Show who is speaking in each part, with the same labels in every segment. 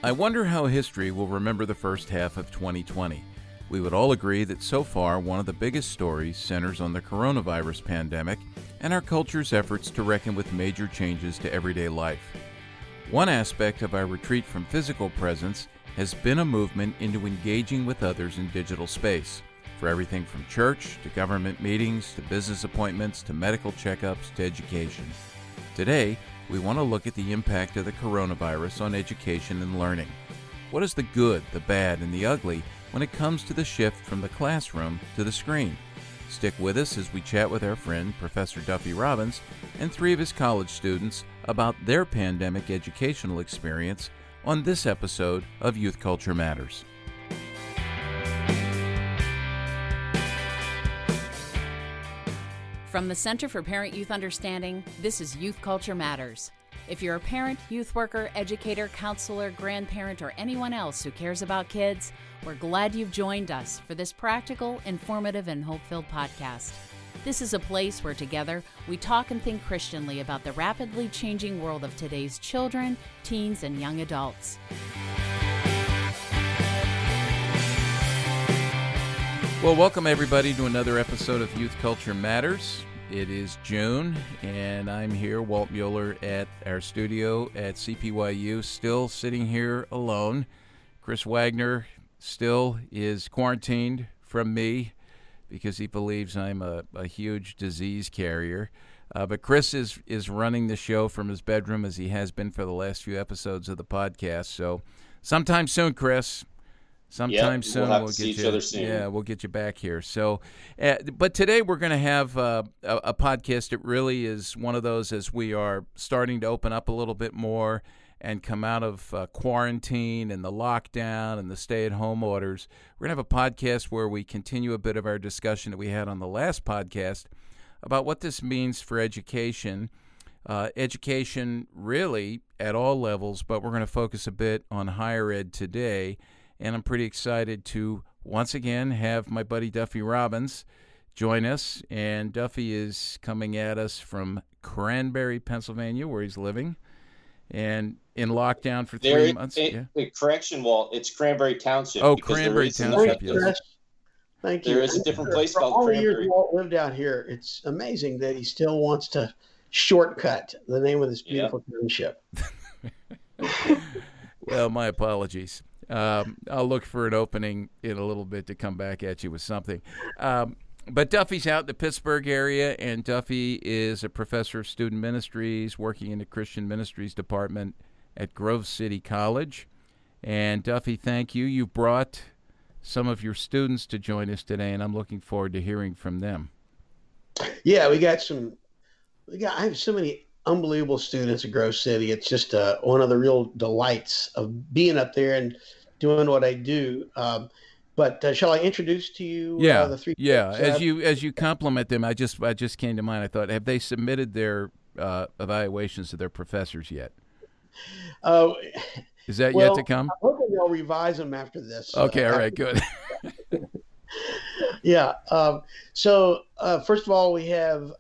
Speaker 1: I wonder how history will remember the first half of 2020. We would all agree that so far one of the biggest stories centers on the coronavirus pandemic and our culture's efforts to reckon with major changes to everyday life. One aspect of our retreat from physical presence has been a movement into engaging with others in digital space, for everything from church to government meetings to business appointments to medical checkups to education. Today, we want to look at the impact of the coronavirus on education and learning. What is the good, the bad, and the ugly when it comes to the shift from the classroom to the screen? Stick with us as we chat with our friend, Professor Duffy Robbins, and three of his college students about their pandemic educational experience on this episode of Youth Culture Matters.
Speaker 2: From the Center for Parent-Youth Understanding, this is Youth Culture Matters. If you're a parent, youth worker, educator, counselor, grandparent, or anyone else who cares about kids, we're glad you've joined us for this practical, informative, and hope-filled podcast. This is a place where together we talk and think Christianly about the rapidly changing world of today's children, teens, and young adults.
Speaker 1: Well, welcome everybody to another episode of Youth Culture Matters. It is June, and I'm here, Walt Mueller, at our studio at CPYU, still sitting here alone. Chris Wagner still is quarantined from me because he believes I'm a huge disease carrier. But Chris is running the show from his bedroom as he has been for the last few episodes of the podcast. So sometime soon, Chris. Sometime soon
Speaker 3: we'll see each other soon.
Speaker 1: Yeah, we'll get you back here. So, but today we're going to have a podcast that really is one of those as we are starting to open up a little bit more and come out of quarantine and the lockdown and the stay-at-home orders. We're going to have a podcast where we continue a bit of our discussion that we had on the last podcast about what this means for education. Education really at all levels, but we're going to focus a bit on higher ed today. And I'm pretty excited to once again have my buddy Duffy Robbins join us. And Duffy is coming at us from Cranberry, Pennsylvania, where he's living, and in lockdown for 3 months.
Speaker 3: Correction, Walt, it's Cranberry Township.
Speaker 1: Oh, Cranberry Township, yes.
Speaker 4: Thank you.
Speaker 3: There is a different place called
Speaker 4: all
Speaker 3: Cranberry.
Speaker 4: Years Walt lived out here. It's amazing that he still wants to shortcut the name of this beautiful township.
Speaker 1: Well, my apologies. I'll look for an opening in a little bit to come back at you with something. But Duffy's out in the Pittsburgh area, and Duffy is a professor of student ministries working in the Christian Ministries Department at Grove City College. And Duffy, thank you. You brought some of your students to join us today, and I'm looking forward to hearing from them.
Speaker 4: Yeah, I have so many unbelievable students at Grove City. It's just one of the real delights of being up there and doing what I do. But shall I introduce to you the three?
Speaker 1: Yeah. As you compliment them, I just came to mind. I thought, have they submitted their evaluations to their professors yet? Is that yet to come?
Speaker 4: I'm hoping they'll revise them after this.
Speaker 1: Okay. All right. Good.
Speaker 4: Yeah. So first of all, we have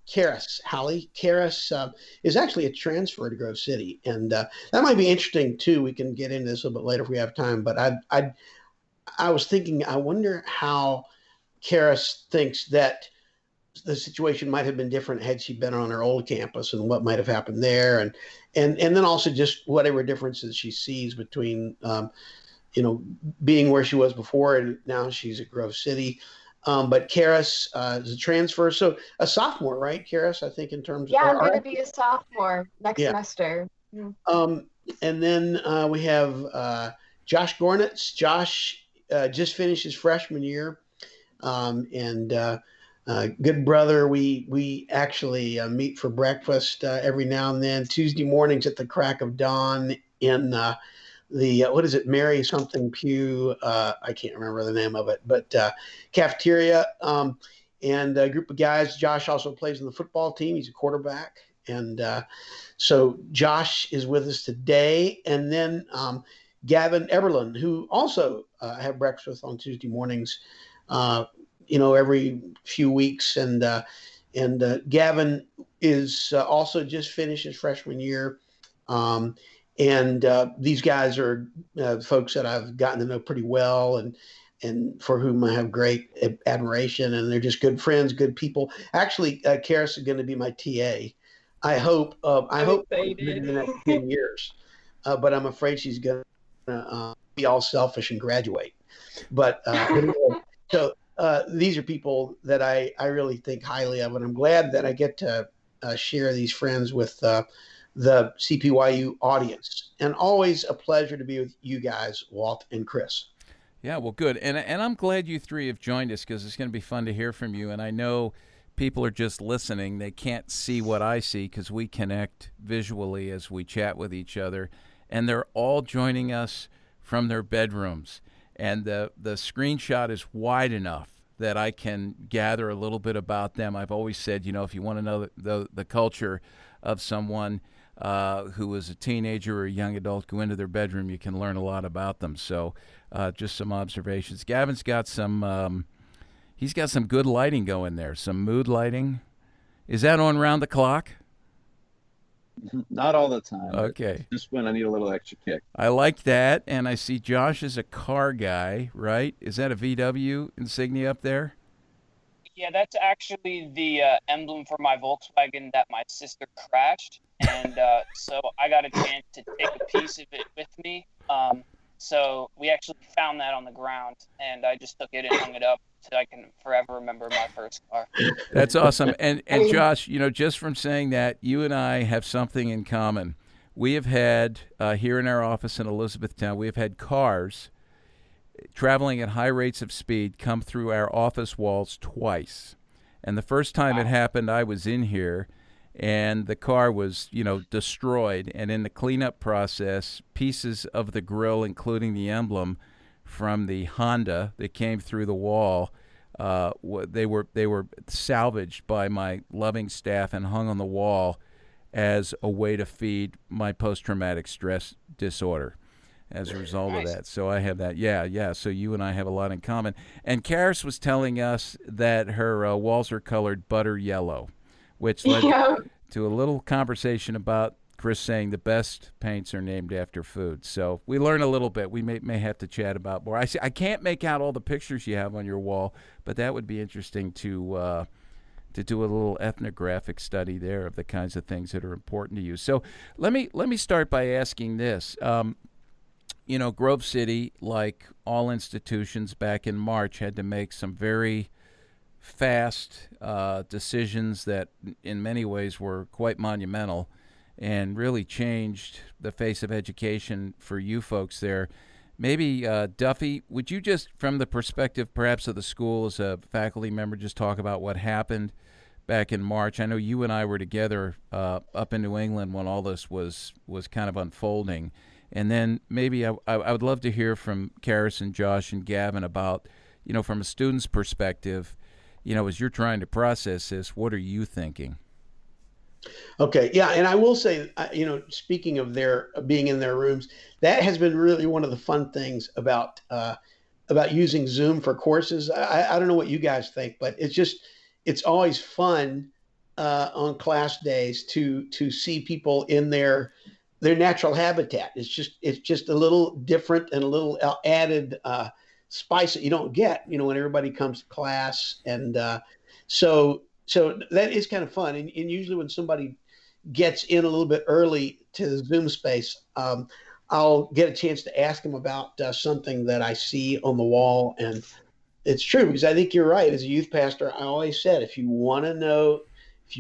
Speaker 4: Karis, Hallie. Karis is actually a transfer to Grove City, and that might be interesting too. We can get into this a little bit later if we have time. But I was thinking, I wonder how Karis thinks that the situation might have been different had she been on her old campus, and what might have happened there, and then also just whatever differences she sees between being where she was before and now she's at Grove City. But Karis is a transfer, so a sophomore, right, Karis? I think in terms.
Speaker 5: Yeah, I'm going to be a sophomore next semester.
Speaker 4: And then we have Josh Gornitz. Josh just finished his freshman year, and good brother. We actually meet for breakfast every now and then, Tuesday mornings at the crack of dawn in the what is it, Mary something Pew? I can't remember the name of it, but cafeteria and a group of guys. Josh also plays on the football team. He's a quarterback, and so Josh is with us today. And then Gavin Eberlin, who also have breakfast with on Tuesday mornings, every few weeks, and Gavin is also just finished his freshman year. And these guys are folks that I've gotten to know pretty well, and for whom I have great admiration, and they're just good friends, good people. Actually, Karis is going to be my TA. I hope. I hope within the next 10 years, but I'm afraid she's going to be all selfish and graduate. But so these are people that I really think highly of, and I'm glad that I get to share these friends with the CPYU audience. And always a pleasure to be with you guys, Walt and Chris.
Speaker 1: Yeah, well, good. And I'm glad you three have joined us because it's going to be fun to hear from you. And I know people are just listening. They can't see what I see because we connect visually as we chat with each other. And they're all joining us from their bedrooms. And the screenshot is wide enough that I can gather a little bit about them. I've always said, if you want to know the culture of someone who was a teenager or a young adult, go into their bedroom. You can learn a lot about them. So just some observations. Gavin's got he's got some good lighting going there, some mood lighting. Is that on round the clock?
Speaker 6: Not all the time.
Speaker 1: Okay.
Speaker 6: Just when I need a little extra kick.
Speaker 1: I like that. And I see Josh is a car guy, right? Is that a VW insignia up there?
Speaker 7: Yeah, that's actually the emblem for my Volkswagen that my sister crashed. And so I got a chance to take a piece of it with me. So we actually found that on the ground, and I just took it and hung it up so I can forever remember my first car.
Speaker 1: That's awesome. And Josh, just from saying that, you and I have something in common. We have had, here in our office in Elizabethtown, we have had cars traveling at high rates of speed come through our office walls twice. And the first time it happened, I was in here, and the car was, destroyed. And in the cleanup process, pieces of the grill, including the emblem from the Honda that came through the wall, they were salvaged by my loving staff and hung on the wall as a way to feed my post-traumatic stress disorder as a result of that. So I have that. Yeah. So you and I have a lot in common. And Karis was telling us that her walls are colored butter yellow, which led to a little conversation about Chris saying the best paints are named after food. So we learn a little bit. We may have to chat about more. I can't make out all the pictures you have on your wall, but that would be interesting to do a little ethnographic study there of the kinds of things that are important to you. So let me start by asking this. Grove City, like all institutions back in March, had to make some very fast decisions that in many ways were quite monumental and really changed the face of education for you folks there. Maybe, Duffy, would you just, from the perspective perhaps of the school as a faculty member, just talk about what happened back in March? I know you and I were together up in New England when all this was kind of unfolding. And then maybe I would love to hear from Karis and Josh and Gavin about, from a student's perspective, as you're trying to process this, what are you thinking?
Speaker 4: Okay. Yeah. And I will say, speaking of their being in their rooms, that has been really one of the fun things about using Zoom for courses. I don't know what you guys think, but it's always fun on class days to see people in their natural habitat. It's just a little different and a little added spice that you don't get, when everybody comes to class. And so that is kind of fun. And usually when somebody gets in a little bit early to the Zoom space, I'll get a chance to ask them about something that I see on the wall. And it's true, because I think you're right. As a youth pastor, I always said, if you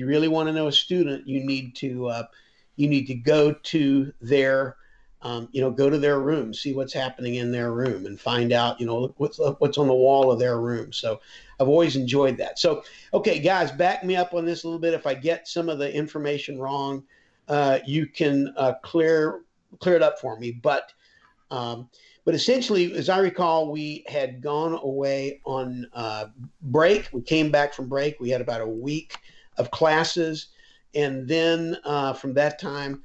Speaker 4: really want to know a student, you need to go to their go to their room, see what's happening in their room, and find out, what's on the wall of their room. So I've always enjoyed that. So, okay, guys, back me up on this a little bit. If I get some of the information wrong, you can clear it up for me. But essentially, as I recall, we had gone away on break. We came back from break. We had about a week of classes. And then from that time,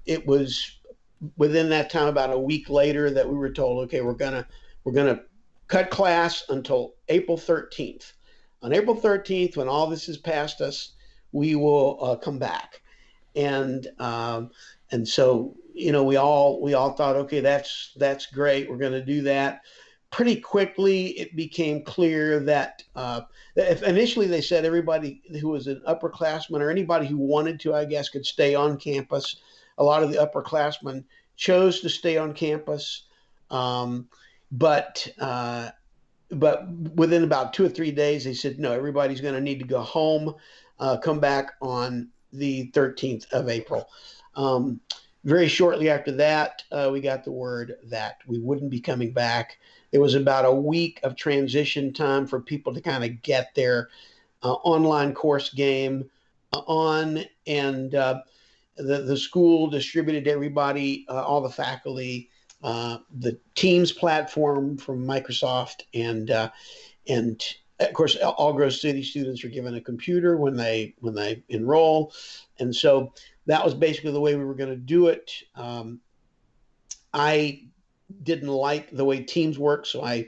Speaker 4: it was within that time, about a week later, that we were told, okay, we're gonna cut class until April 13th. On April 13th, when all this is past us, we will come back. And And so, we all thought, okay, that's great. We're going to do that. Pretty quickly, it became clear that if initially they said everybody who was an upperclassman or anybody who wanted to, I guess, could stay on campus. A lot of the upperclassmen chose to stay on campus, but within about 2 or 3 days, they said no, everybody's going to need to go home, come back on the 13th of April. Very shortly after that, we got the word that we wouldn't be coming back. It was about a week of transition time for people to kind of get their online course game on, and the school distributed to everybody, all the faculty, the Teams platform from Microsoft, and of course, all Grove City students are given a computer when they enroll, and so that was basically the way we were going to do it. I didn't like the way Teams work, so I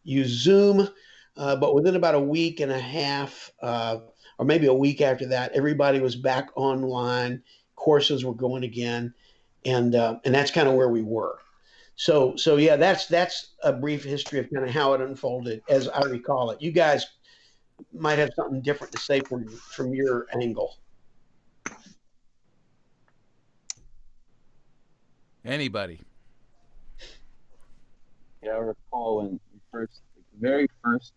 Speaker 4: used Zoom. But within about a week and a half, or maybe a week after that, everybody was back online. Courses were going again, and that's kind of where we were. So yeah, that's a brief history of kind of how it unfolded, as I recall it. You guys might have something different to say from your angle.
Speaker 1: Anybody?
Speaker 6: Yeah, I recall when the very first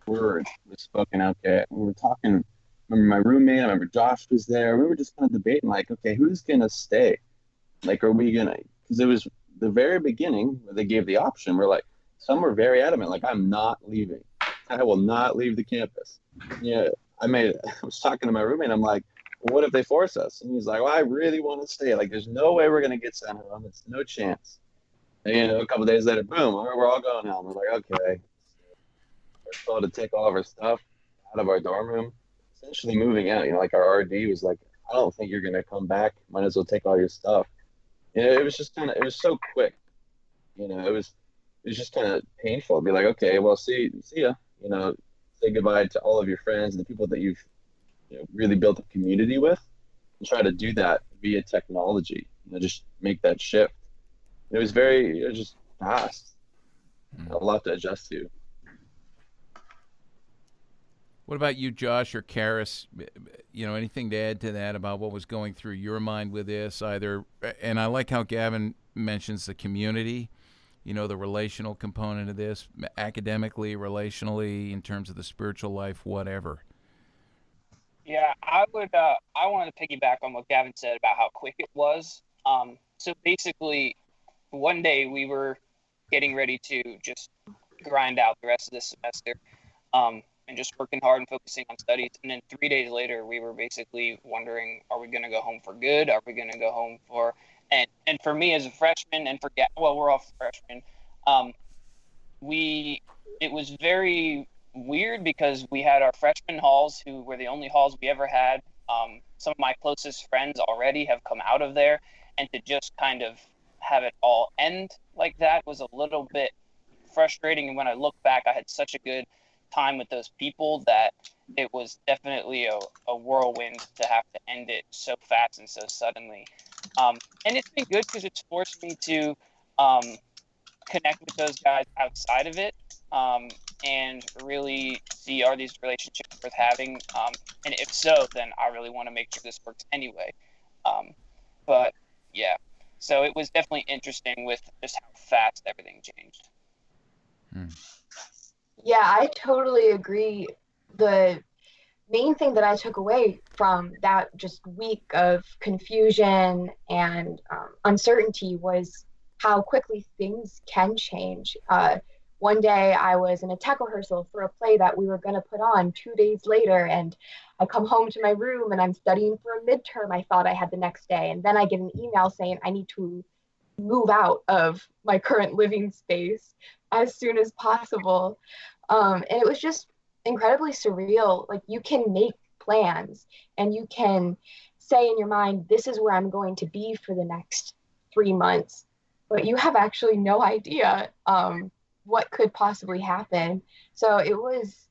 Speaker 6: word was spoken out there. We were talking. I remember my roommate. I remember Josh was there. We were just kind of debating, like, okay, who's gonna stay? Like, are we gonna? Because it was the very beginning where they gave the option. We're like, some were very adamant, like, I'm not leaving. I will not leave the campus. Yeah, I was talking to my roommate. I'm like, well, what if they force us? And he's like, well, I really want to stay. Like, there's no way we're gonna get sent home. It's no chance. And, a couple of days later, boom, we're all going home. We're like, okay. We're told to take all of our stuff out of our dorm room, essentially moving out. Like, our RD was like, I don't think you're gonna come back. Might as well take all your stuff. It was just it was so quick. It was just kind of painful to be like, okay, well, see ya. Say goodbye to all of your friends and the people that you've really built a community with, and try to do that via technology. Just make that shift. It was just fast. A lot to adjust to.
Speaker 1: What about you, Josh or Karis? Anything to add to that about what was going through your mind with this? And I like how Gavin mentions the community, the relational component of this, academically, relationally, in terms of the spiritual life, whatever.
Speaker 7: Yeah, I wanted to piggyback on what Gavin said about how quick it was. So basically, one day we were getting ready to just grind out the rest of this semester. And just working hard and focusing on studies. And then 3 days later, we were basically wondering, are we going to go home for good? Are we going to go home for, and for me as a freshman, and we're all freshmen. It was very weird because we had our freshman halls, who were the only halls we ever had. Some of my closest friends already have come out of there, and to just kind of have it all end like that was a little bit frustrating. And when I look back, I had such a good time with those people that it was definitely a whirlwind to have to end it so fast and so suddenly. And it's been good because it's forced me to connect with those guys outside of it, and really see, are these relationships worth having? And if so, then I really want to make sure this works anyway. But yeah, so it was definitely interesting with just how fast everything changed.
Speaker 5: Yeah, I totally agree. The main thing that I took away from that just week of confusion and uncertainty was how quickly things can change. One day I was in a tech rehearsal for a play that we were going to put on 2 days later, and I come home to my room and I'm studying for a midterm I thought I had the next day. And then I get an email saying I need to move out of my current living space as soon as possible. And it was just incredibly surreal. Like, you can make plans and you can say in your mind, this is where I'm going to be for the next 3 months, but you have actually no idea what could possibly happen. So it was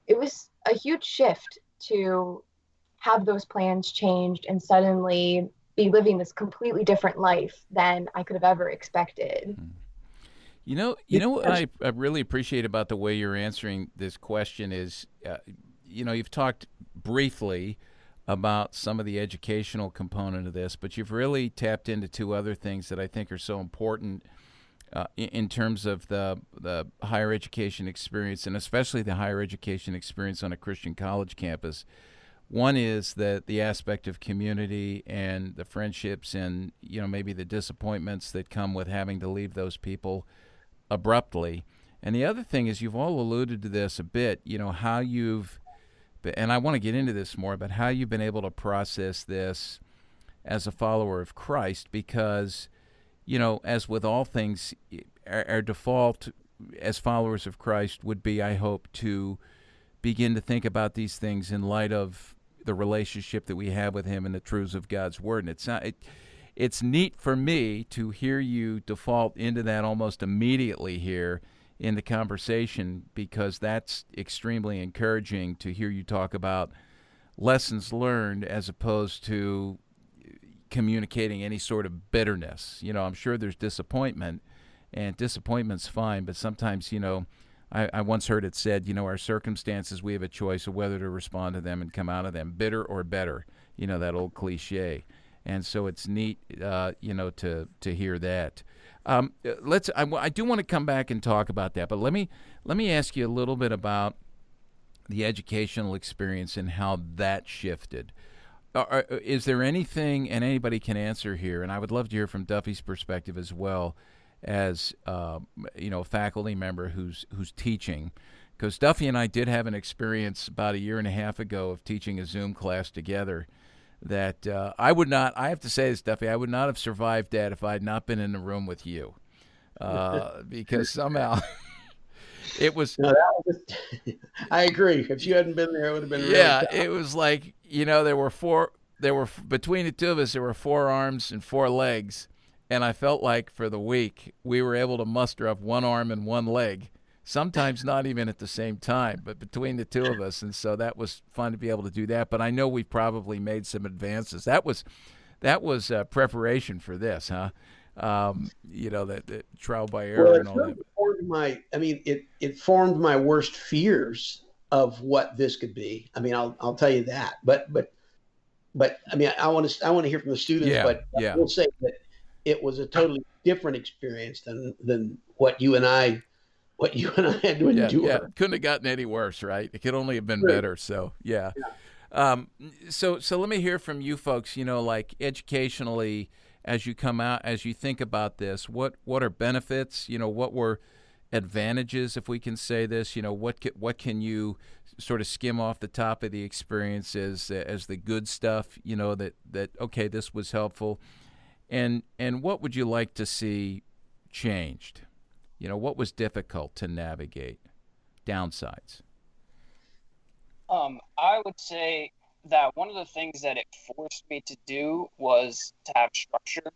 Speaker 5: a huge shift to have those plans changed and suddenly be living this completely different life than I could have ever expected.
Speaker 1: You know what I really appreciate about the way you're answering this question is, you've talked briefly about some of the educational component of this, but you've really tapped into two other things that I think are so important in terms of the higher education experience, and especially the higher education experience on a Christian college campus. One is that the aspect of community and the friendships and, maybe the disappointments that come with having to leave those people abruptly. And the other thing is, you've all alluded to this a bit, how you've, and I want to get into this more, but how you've been able to process this as a follower of Christ, because, as with all things, our default as followers of Christ would be, I hope, to begin to think about these things in light of the relationship that we have with him and the truths of God's word. And it's neat for me to hear you default into that almost immediately here in the conversation, because that's extremely encouraging to hear you talk about lessons learned as opposed to communicating any sort of bitterness. I'm sure there's disappointment, and disappointment's fine, but sometimes, I once heard it said, our circumstances, we have a choice of whether to respond to them and come out of them bitter or better, that old cliche. And so it's neat, to hear that. I do want to come back and talk about that, but let me ask you a little bit about the educational experience and how that shifted. Is there anything, and anybody can answer here, and I would love to hear from Duffy's perspective as well, as a faculty member who's teaching, because Duffy and I did have an experience about a year and a half ago of teaching a Zoom class together that I have to say this, Duffy, I would not have survived that if I had not been in the room with you, because somehow it was. No, that was
Speaker 4: I agree. If you hadn't been there, it would have been really
Speaker 1: tough.
Speaker 4: It
Speaker 1: was like, there were between the two of us, there were 4 arms and 4 legs. And I felt like for the week, we were able to muster up 1 arm and 1 leg, sometimes not even at the same time, but between the two of us. And so that was fun to be able to do that. But I know we probably made some advances. That was preparation for this, huh? That trial by error and all that.
Speaker 4: It formed my worst fears of what this could be. I'll tell you that. But I want to hear from the students.
Speaker 1: Yeah,
Speaker 4: but I will say that it was a totally different experience than what you and I had to endure.
Speaker 1: Yeah. Couldn't have gotten any worse, right? It could only have been better. So yeah. So let me hear from you folks. Like educationally, as you come out, as you think about this, what are benefits? What were advantages, if we can say this? What can you sort of skim off the top of the experiences as the good stuff? That okay, this was helpful. And what would you like to see changed? What was difficult to navigate? Downsides.
Speaker 7: I would say that one of the things that it forced me to do was to have structure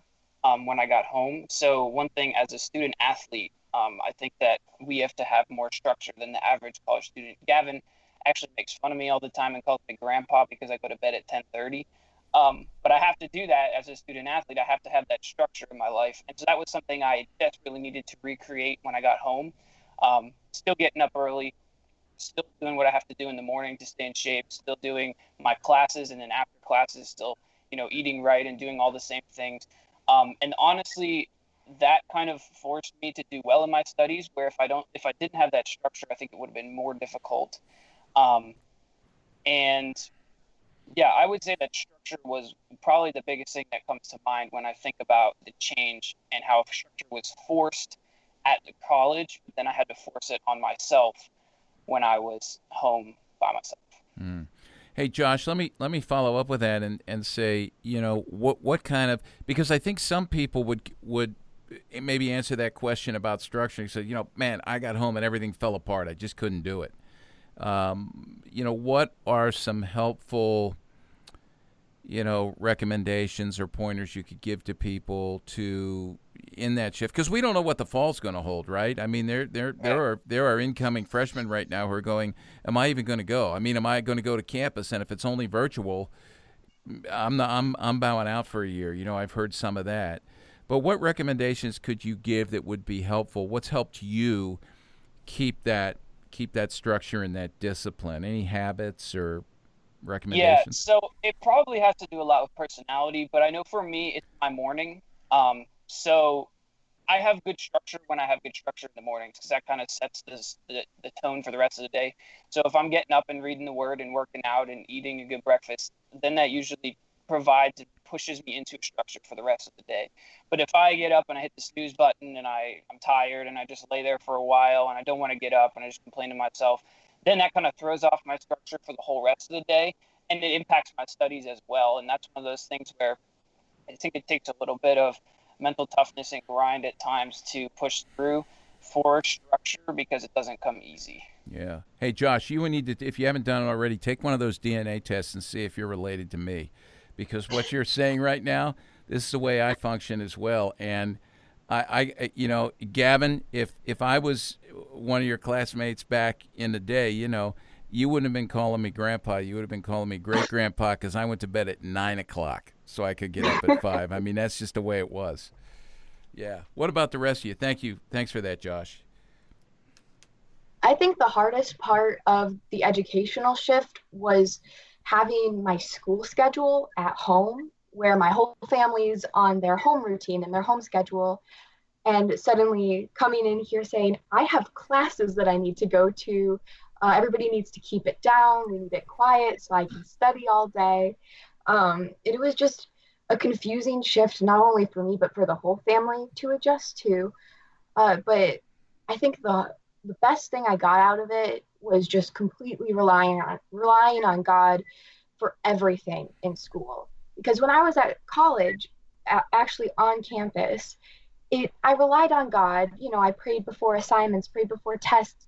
Speaker 7: when I got home. So one thing as a student athlete, I think that we have to have more structure than the average college student. Gavin actually makes fun of me all the time and calls me grandpa because I go to bed at 10:30. But I have to do that as a student athlete. I have to have that structure in my life. And so that was something I desperately needed to recreate when I got home. Still getting up early, still doing what I have to do in the morning to stay in shape, still doing my classes, and then after classes, still, eating right and doing all the same things. And honestly, that kind of forced me to do well in my studies, where if I didn't have that structure, I think it would have been more difficult. And yeah, I would say that structure was probably the biggest thing that comes to mind when I think about the change and how structure was forced at the college, but then I had to force it on myself when I was home by myself.
Speaker 1: Mm. Hey, Josh, let me follow up with that and say, what kind of, because I think some people would maybe answer that question about structure and say, man, I got home and everything fell apart. I just couldn't do it. What are some helpful, recommendations or pointers you could give to people to in that shift? Because we don't know what the fall's going to hold, right? I mean, there are incoming freshmen right now who are going, am I even going to go? I mean, am I going to go to campus? And if it's only virtual, I'm bowing out for a year. I've heard some of that. But what recommendations could you give that would be helpful? What's helped you keep that structure and that discipline? Any habits or
Speaker 7: Yeah,
Speaker 1: recommendations?
Speaker 7: so it probably has to do a lot with personality, but I know for me it's my morning. So I have good structure when I have good structure in the mornings because that kind of sets the tone for the rest of the day. So if I'm getting up and reading the word and working out and eating a good breakfast, then that usually provides and pushes me into a structure for the rest of the day. But if I get up and I hit the snooze button and I'm tired and I just lay there for a while and I don't want to get up and I just complain to myself, then that kind of throws off my structure for the whole rest of the day and it impacts my studies as well. And that's one of those things where I think it takes a little bit of mental toughness and grind at times to push through for structure because it doesn't come easy.
Speaker 1: Yeah. Hey, Josh, you need to, if you haven't done it already, take one of those DNA tests and see if you're related to me. Because what you're saying right now, this is the way I function as well. And Gavin, if I was one of your classmates back in the day, you wouldn't have been calling me grandpa. You would have been calling me great grandpa because I went to bed at 9 o'clock so I could get up at 5. I mean, that's just the way it was. Yeah. What about the rest of you? Thank you. Thanks for that, Josh.
Speaker 5: I think the hardest part of the educational shift was having my school schedule at home, where my whole family's on their home routine and their home schedule, and suddenly coming in here saying, I have classes that I need to go to. Everybody needs to keep it down. We need it quiet so I can study all day. It was just a confusing shift, not only for me, but for the whole family to adjust to. But I think the best thing I got out of it was just completely relying on God for everything in school. Because when I was at college, actually on campus, I relied on God. I prayed before assignments, prayed before tests,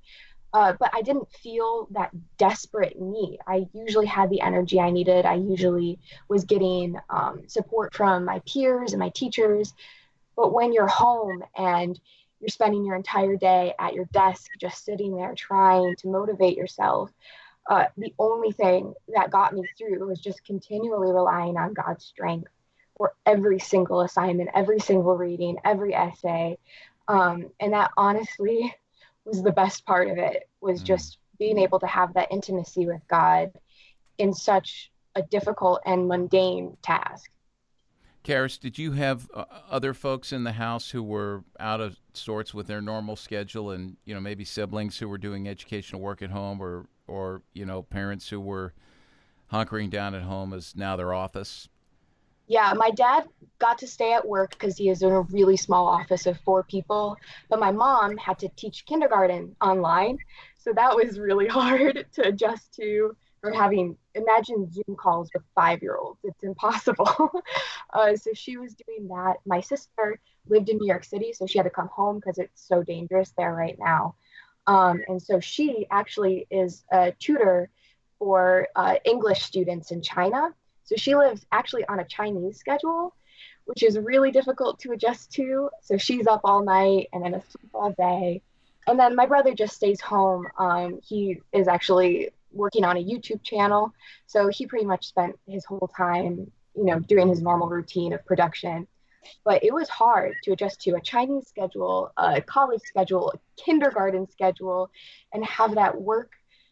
Speaker 5: but I didn't feel that desperate need. I usually had the energy I needed. I usually was getting support from my peers and my teachers. But when you're home and you're spending your entire day at your desk, just sitting there trying to motivate yourself, the only thing that got me through was just continually relying on God's strength for every single assignment, every single reading, every essay. And that honestly was the best part of it, was just being able to have that intimacy with God in such a difficult and mundane task.
Speaker 1: Karis, did you have other folks in the house who were out of sorts with their normal schedule, and maybe siblings who were doing educational work at home, or parents who were hunkering down at home as now their office?
Speaker 5: Yeah, my dad got to stay at work because he is in a really small office of 4 people, but my mom had to teach kindergarten online, so that was really hard to adjust to. Or imagine Zoom calls with 5-year-olds. It's impossible. So she was doing that. My sister lived in New York City, so she had to come home because it's so dangerous there right now. And so she actually is a tutor for English students in China. So she lives actually on a Chinese schedule, which is really difficult to adjust to. So she's up all night and then asleep all day. And then my brother just stays home. He is actually working on a YouTube channel. So he pretty much spent his whole time, doing his normal routine of production. But it was hard to adjust to a Chinese schedule, a college schedule, a kindergarten schedule, and have that work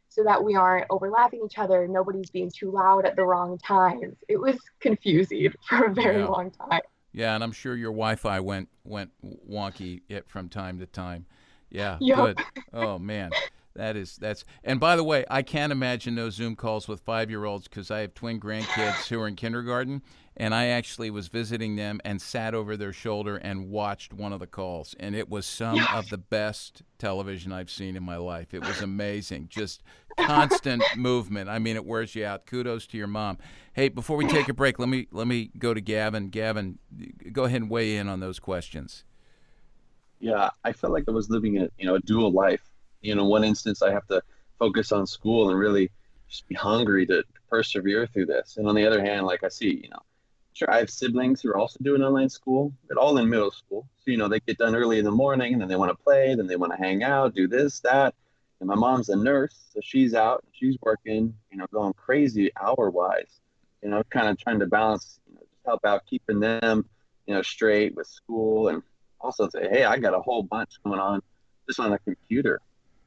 Speaker 5: so that we aren't overlapping each other. Nobody's being too loud at the wrong times. It was confusing for a very long time.
Speaker 1: Yeah, and I'm sure your Wi-Fi went wonky from time to time. Yeah,
Speaker 5: Yep.
Speaker 1: Good. Oh, man. That's and by the way, I can't imagine those Zoom calls with 5-year-olds because I have twin grandkids who are in kindergarten, and I actually was visiting them and sat over their shoulder and watched one of the calls, and it was some of the best television I've seen in my life. It was amazing, just constant movement. I mean, it wears you out. Kudos to your mom. Hey, before we take a break, let me go to Gavin. Gavin, go ahead and weigh in on those questions.
Speaker 6: Yeah, I felt like I was living a dual life. One instance I have to focus on school and really just be hungry to persevere through this. And on the other hand, like I see, sure, I have siblings who are also doing online school, but all in middle school. So, they get done early in the morning and then they want to play, then they want to hang out, do this, that. And my mom's a nurse, so she's out, she's working, going crazy hour-wise. kind of trying to balance, just help out keeping them, straight with school, and also say, hey, I got a whole bunch going on just on the computer,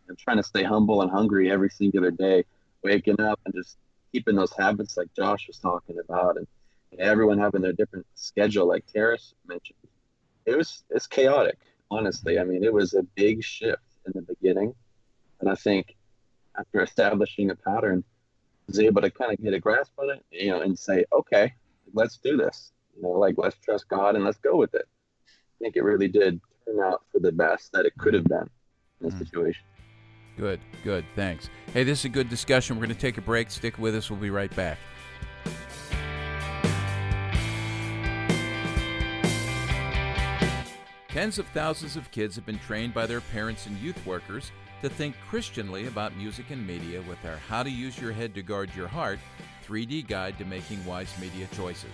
Speaker 6: and trying to stay humble and hungry every singular day, waking up and just keeping those habits like Josh was talking about, and everyone having their different schedule, like Terrace mentioned. It's chaotic, honestly. I mean, it was a big shift in the beginning, and I think after establishing a pattern, I was able to kind of get a grasp on it, and say, okay, let's do this. Let's trust God and let's go with it. I think it really did turn out for the best that it could have been in this situation.
Speaker 1: Good, thanks. Hey, this is a good discussion. We're going to take a break. Stick with us. We'll be right back. Tens of thousands of kids have been trained by their parents and youth workers to think Christianly about music and media with our How to Use Your Head to Guard Your Heart 3D Guide to Making Wise Media Choices.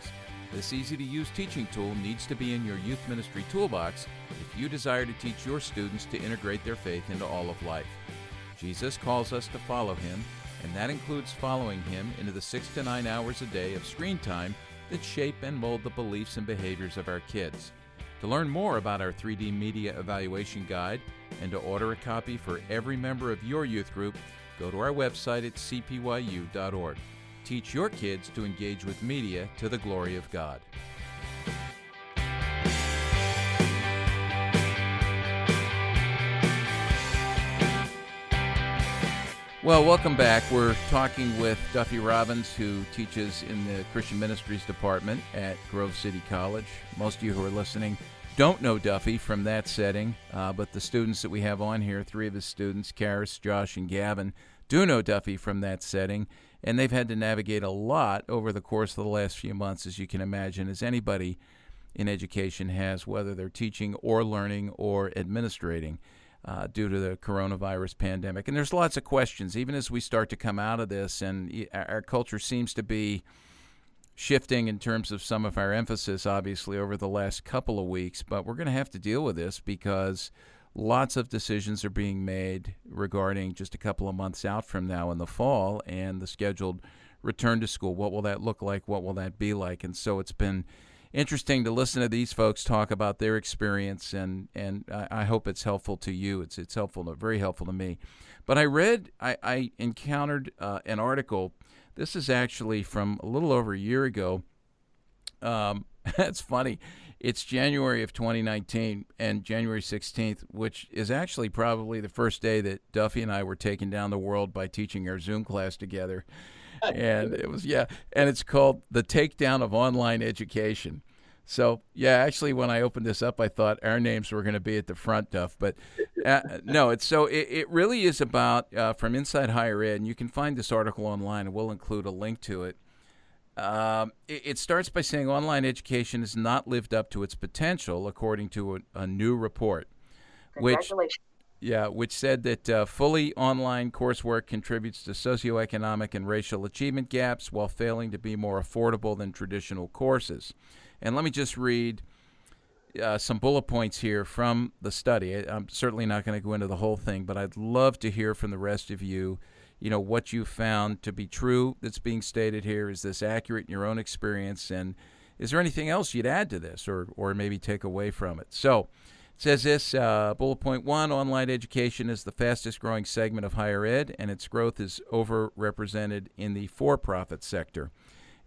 Speaker 1: This easy-to-use teaching tool needs to be in your youth ministry toolbox if you desire to teach your students to integrate their faith into all of life. Jesus calls us to follow him, and that includes following him into the 6 to 9 hours a day of screen time that shape and mold the beliefs and behaviors of our kids. To learn more about our 3D Media Evaluation Guide and to order a copy for every member of your youth group, go to our website at cpyu.org. Teach your kids to engage with media to the glory of God. Well, welcome back. We're talking with Duffy Robbins, who teaches in the Christian Ministries Department at Grove City College. Most of you who are listening don't know Duffy from that setting, but the students that we have on here, 3 of his students, Karis, Josh, and Gavin, do know Duffy from that setting, and they've had to navigate a lot over the course of the last few months, as you can imagine, as anybody in education has, whether they're teaching or learning or administrating. Due to the coronavirus pandemic. And there's lots of questions, even as we start to come out of this, and our culture seems to be shifting in terms of some of our emphasis, obviously, over the last couple of weeks. But we're going to have to deal with this because lots of decisions are being made regarding just a couple of months out from now in the fall and the scheduled return to school. What will that look like? What will that be like? And so it's been interesting to listen to these folks talk about their experience, and I hope it's helpful to you. It's helpful, very helpful to me. But I encountered an article. This is actually from a little over a year ago. That's funny. It's January of 2019 and January 16th, which is actually probably the first day that Duffy and I were taking down the world by teaching our Zoom class together. And it was, and it's called The Takedown of Online Education. So, actually, when I opened this up, I thought our names were going to be at the front, Duff. But no, it really is about from Inside Higher Ed, and you can find this article online, and we'll include a link to it. It starts by saying online education has not lived up to its potential, according to a new report.
Speaker 5: Congratulations.
Speaker 1: Which said that fully online coursework contributes to socioeconomic and racial achievement gaps while failing to be more affordable than traditional courses. And let me just read some bullet points here from the study. I'm certainly not going to go into the whole thing, but I'd love to hear from the rest of you, what you found to be true that's being stated here. Is this accurate in your own experience? And is there anything else you'd add to this or maybe take away from it? So, it says this, bullet point 1, online education is the fastest growing segment of higher ed, and its growth is overrepresented in the for-profit sector.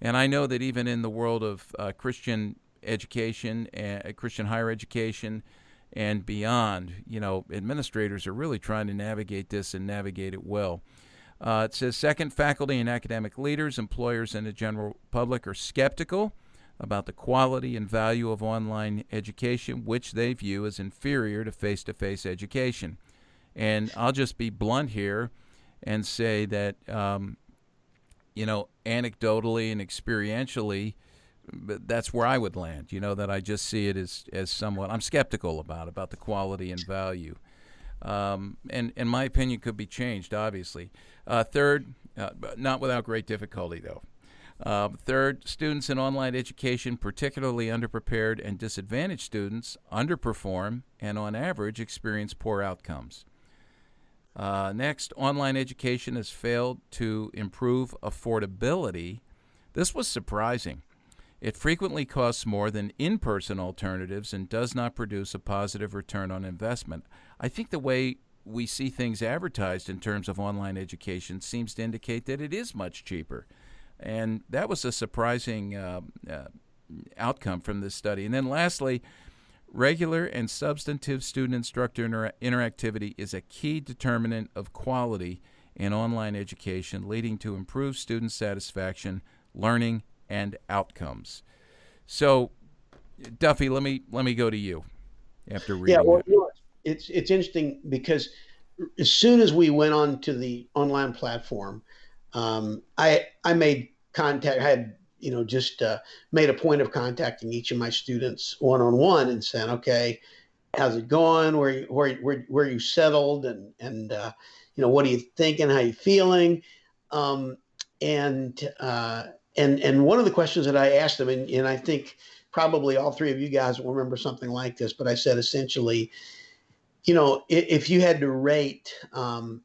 Speaker 1: And I know that even in the world of Christian education, Christian higher education, and beyond, administrators are really trying to navigate this and navigate it well. It says, second, faculty and academic leaders, employers, and the general public are skeptical about the quality and value of online education, which they view as inferior to face-to-face education. And I'll just be blunt here and say that, anecdotally and experientially, that's where I would land, that I just see it as somewhat, I'm skeptical about the quality and value. And my opinion could be changed, obviously. Third, not without great difficulty, though. Third, students in online education, particularly underprepared and disadvantaged students, underperform and on average experience poor outcomes. Next, online education has failed to improve affordability This was surprising. It frequently costs more than in-person alternatives and does not produce a positive return on investment. I think the way we see things advertised in terms of online education seems to indicate that it is much cheaper. And that was a surprising outcome from this study. And then lastly, regular and substantive student-instructor interactivity is a key determinant of quality in online education, leading to improved student satisfaction, learning, and outcomes. So, Duffy, let me go to you after reading.
Speaker 4: Yeah, well, it's interesting because as soon as we went on to the online platform, I made contact. I had just made a point of contacting each of my students one-on-one and saying, okay, how's it going? Where you settled, and what are you thinking? How you feeling? And one of the questions that I asked them, and I think probably all three of you guys will remember something like this, but I said essentially, if you had to rate,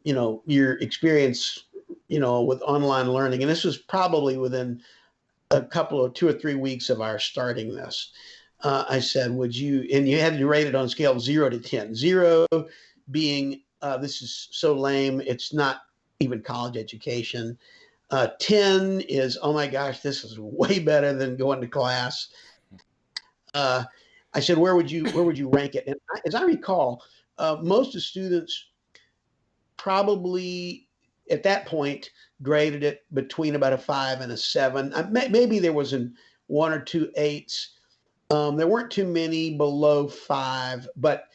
Speaker 4: your experience, with online learning, and this was probably within a couple of 2 or 3 weeks of our starting this, I said, and you had to rate it on a scale of 0 to 10, 0 being, this is so lame, it's not even college education. 10 is, oh my gosh, this is way better than going to class. I said, where would you rank it? And as I recall, most of the students probably at that point graded it between about a 5 and a 7. Maybe there was 1 or 2 8s. There weren't too many below 5, but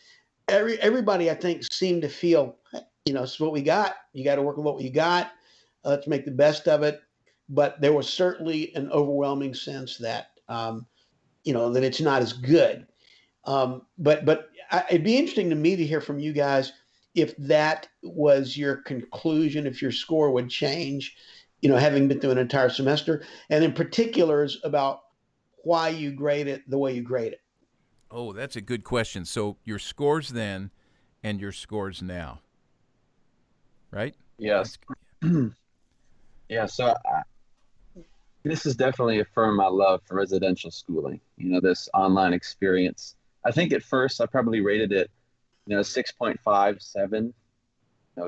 Speaker 4: everybody I think seemed to feel, it's what we got. You got to work with what you got. Let's make the best of it. But there was certainly an overwhelming sense that, that it's not as good. But it'd be interesting to me to hear from you guys if that was your conclusion, if your score would change, having been through an entire semester, and in particulars about why you grade it the way you grade it.
Speaker 1: Oh, that's a good question. So your scores then and your scores now, right?
Speaker 6: Yes. Yeah, so this has definitely affirmed my love for residential schooling, this online experience. I think at first I probably rated it, 6.5, 7,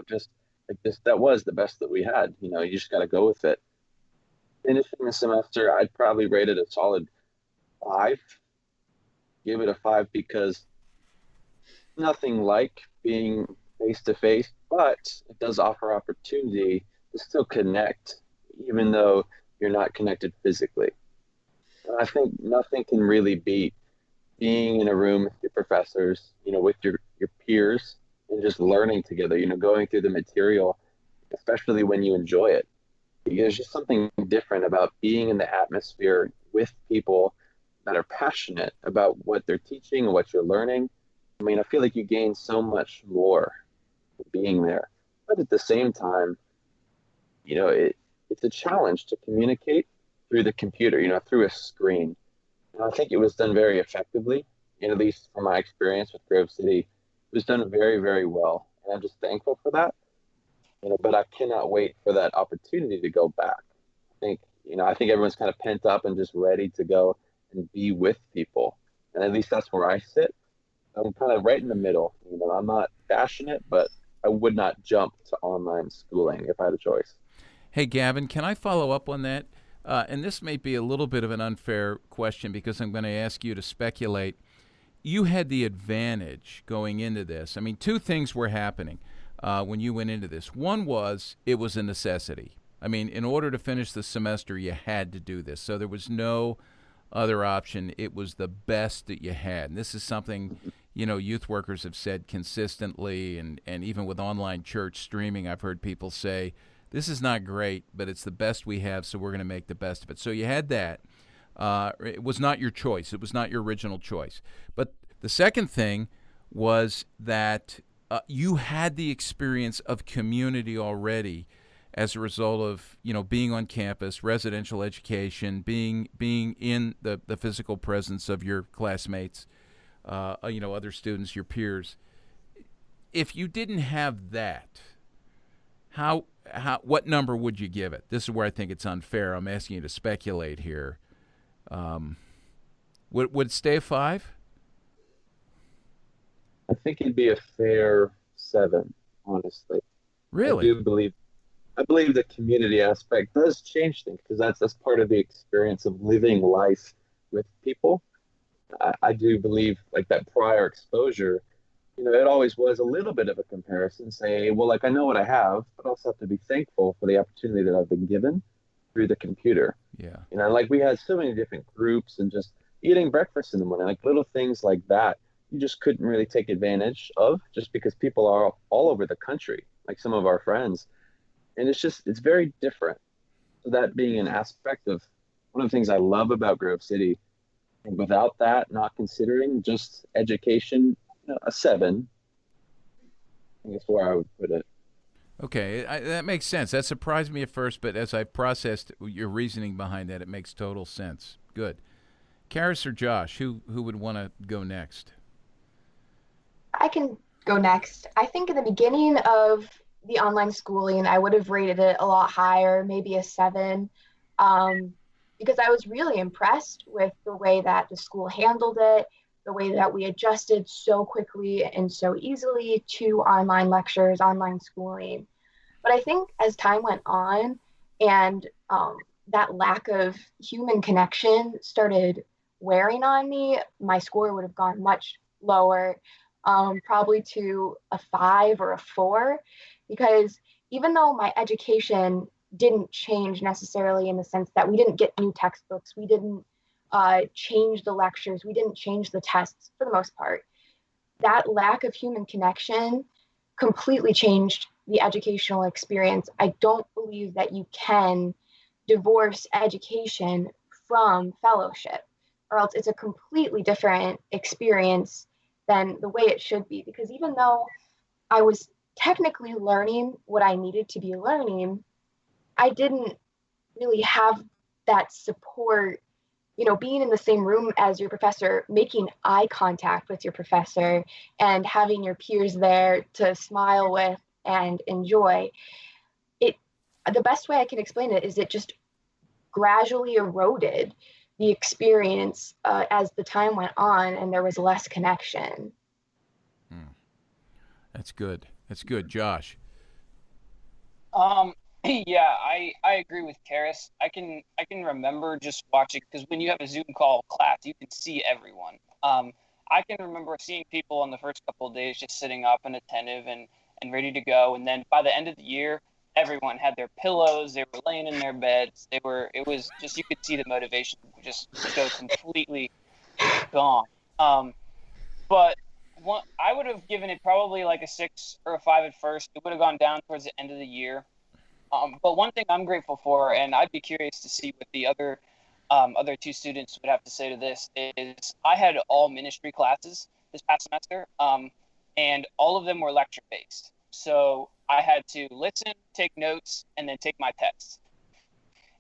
Speaker 6: just like this, that was the best that we had, you just got to go with it. Finishing the semester, I'd probably rate it a solid 5, give it a 5 because nothing like being face-to-face, but it does offer opportunity to still connect, even though you're not connected physically. And I think nothing can really beat being in a room with your professors, with your peers, and just learning together, going through the material, especially when you enjoy it. There's just something different about being in the atmosphere with people that are passionate about what they're teaching and what you're learning. I feel like you gain so much more being there. But at the same time, it's a challenge to communicate through the computer, through a screen. And I think it was done very effectively, and at least from my experience with Grove City, it was done very, very well. And I'm just thankful for that. But I cannot wait for that opportunity to go back. I think everyone's kind of pent up and just ready to go and be with people. And at least that's where I sit. I'm kind of right in the middle. I'm not passionate, but I would not jump to online schooling if I had a choice.
Speaker 1: Hey, Gavin, can I follow up on that? And this may be a little bit of an unfair question because I'm going to ask you to speculate. You had the advantage going into this. 2 things were happening when you went into this. One was it was a necessity. In order to finish the semester, you had to do this. So there was no other option. It was the best that you had. And this is something, youth workers have said consistently, and even with online church streaming, I've heard people say, this is not great, but it's the best we have, so we're going to make the best of it. So you had that. It was not your choice. It was not your original choice. But the second thing was that you had the experience of community already as a result of, being on campus, residential education, being in the physical presence of your classmates, other students, your peers. If you didn't have that, what number would you give it? This is where I think it's unfair. I'm asking you to speculate here. Would it stay a 5?
Speaker 6: I think it'd be a fair 7, honestly.
Speaker 1: Really?
Speaker 6: I believe the community aspect does change things, because that's part of the experience of living life with people. I do believe, like, that prior exposure, it always was a little bit of a comparison. Say, well, like, I know what I have, but I also have to be thankful for the opportunity that I've been given through the computer.
Speaker 1: Yeah.
Speaker 6: Like, we had so many different groups, and just eating breakfast in the morning, like little things like that, you just couldn't really take advantage of, just because people are all over the country, like some of our friends. And it's very different. So that being an aspect of one of the things I love about Grove City, and without that, not considering just education, a 7, I think is where I would put it.
Speaker 1: Okay, that makes sense. That surprised me at first, but as I processed your reasoning behind that, it makes total sense. Good. Karis or Josh, who would want to go next?
Speaker 5: I can go next. I think in the beginning of the online schooling, I would have rated it a lot higher, maybe a 7, because I was really impressed with the way that the school handled it, the way that we adjusted so quickly and so easily to online lectures, online schooling. But I think as time went on and that lack of human connection started wearing on me, my score would have gone much lower, probably to a 5 or a 4, because even though my education didn't change necessarily in the sense that we didn't get new textbooks, we didn't change the lectures, we didn't change the tests for the most part, that lack of human connection completely changed the educational experience. I don't believe that you can divorce education from fellowship, or else it's a completely different experience than the way it should be. Because even though I was technically learning what I needed to be learning, I didn't really have that support, being in the same room as your professor, making eye contact with your professor, and having your peers there to smile with and enjoy. The best way I can explain it is it just gradually eroded the experience as the time went on and there was less connection.
Speaker 1: That's good. Josh?
Speaker 7: Yeah, I agree with Karis. I can remember just watching, because when you have a Zoom call class, you can see everyone. I can remember seeing people on the first couple of days just sitting up and attentive and ready to go. And then by the end of the year, everyone had their pillows, they were laying in their beds. It was just, you could see the motivation just go completely gone. But I would have given it probably like a 6 or a 5 at first. It would have gone down towards the end of the year. But one thing I'm grateful for, and I'd be curious to see what the other 2 students would have to say to this, is I had all ministry classes this past semester, and all of them were lecture-based. So I had to listen, take notes, and then take my tests.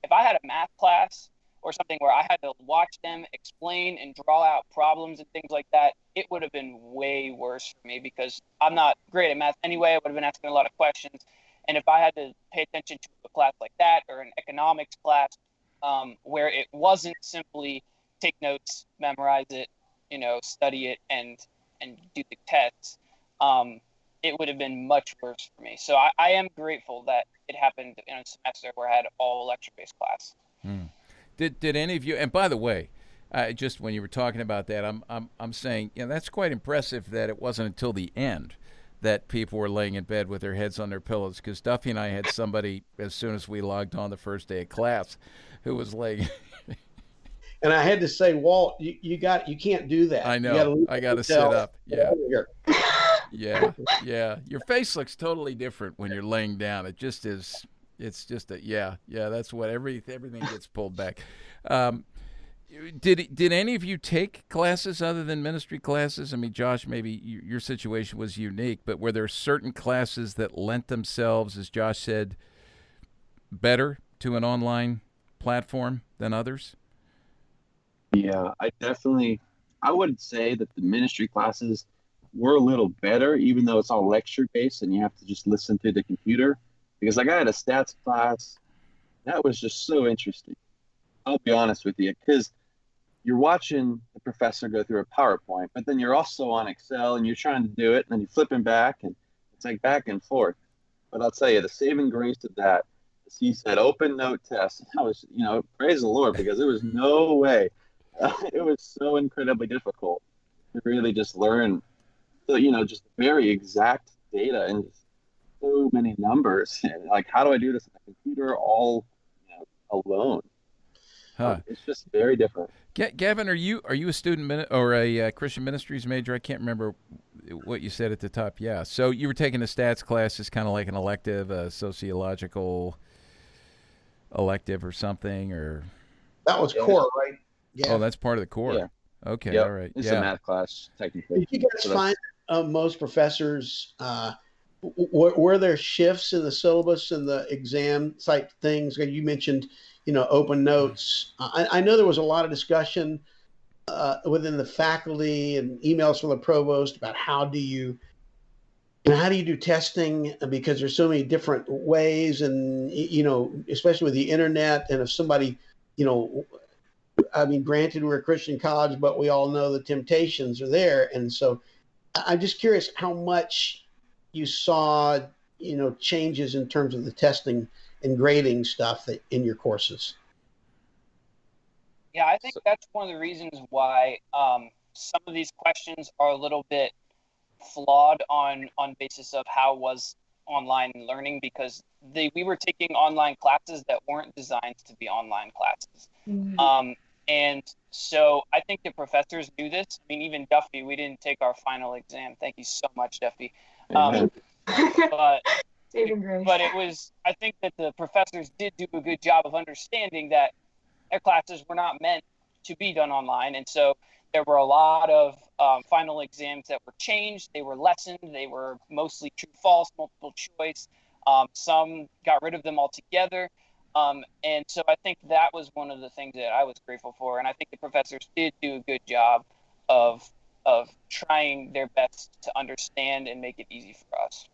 Speaker 7: If I had a math class or something where I had to watch them explain and draw out problems and things like that, it would have been way worse for me, because I'm not great at math anyway. I would have been asking a lot of questions. And if I had to pay attention to a class like that, or an economics class, where it wasn't simply take notes, memorize it, study it, and do the tests, it would have been much worse for me. So I am grateful that it happened in a semester where I had all lecture-based class.
Speaker 1: Did any of you? And by the way, just when you were talking about that, I'm saying, that's quite impressive that it wasn't until the end that people were laying in bed with their heads on their pillows, because Duffy and I had somebody, as soon as we logged on the first day of class, who was laying.
Speaker 4: And I had to say, Walt, you can't do that.
Speaker 1: I know. I got to sit up. Yeah. Yeah. Your face looks totally different when you're laying down. It just is. It's just that's what everything gets pulled back. Did any of you take classes other than ministry classes? I mean, Josh, maybe your situation was unique, but were there certain classes that lent themselves, as Josh said, better to an online platform than others?
Speaker 6: Yeah, I would say that the ministry classes were a little better, even though it's all lecture based and you have to just listen through the computer. because like I had a stats class that was just so interesting. I'll be honest with you, because you're watching the professor go through a PowerPoint, but then you're also on Excel and you're trying to do it, and then you're flipping back, and it's like back and forth. But I'll tell you, the saving grace of that is he said open note test. I was, praise the Lord, because there was no way. It was so incredibly difficult to really just learn, just very exact data and so many numbers. And like, how do I do this on a computer all alone?
Speaker 1: Huh.
Speaker 6: It's just very different.
Speaker 1: Gavin, are you a student or a Christian ministries major? I can't remember what you said at the top. Yeah. So you were taking a stats class as kind of like an elective, a sociological elective or something, or
Speaker 4: that was core, right?
Speaker 1: Yeah. Oh, that's part of the core.
Speaker 6: Yeah.
Speaker 1: Okay.
Speaker 6: Yep.
Speaker 1: All right.
Speaker 6: It's a math class, technically.
Speaker 4: Did you guys find most professors, were there shifts in the syllabus and the exam type things? You mentioned, open notes. I know there was a lot of discussion within the faculty and emails from the provost about how do you do testing, because there's so many different ways, and especially with the internet, and if somebody, granted we're a Christian college, but we all know the temptations are there, and so I'm just curious how much you saw, changes in terms of the testing and grading stuff that in your courses.
Speaker 7: Yeah, I think that's one of the reasons why some of these questions are a little bit flawed on basis of how was online learning, because we were taking online classes that weren't designed to be online classes. Mm-hmm. And so I think the professors knew this. I mean, even Duffy, we didn't take our final exam. Thank you so much, Duffy. But it was, I think that the professors did do a good job of understanding that their classes were not meant to be done online. And so there were a lot of final exams that were changed. They were lessened. They were mostly true, false, multiple choice. Some got rid of them altogether. And so I think that was one of the things that I was grateful for. And I think the professors did do a good job of trying their best to understand and make it easy for us.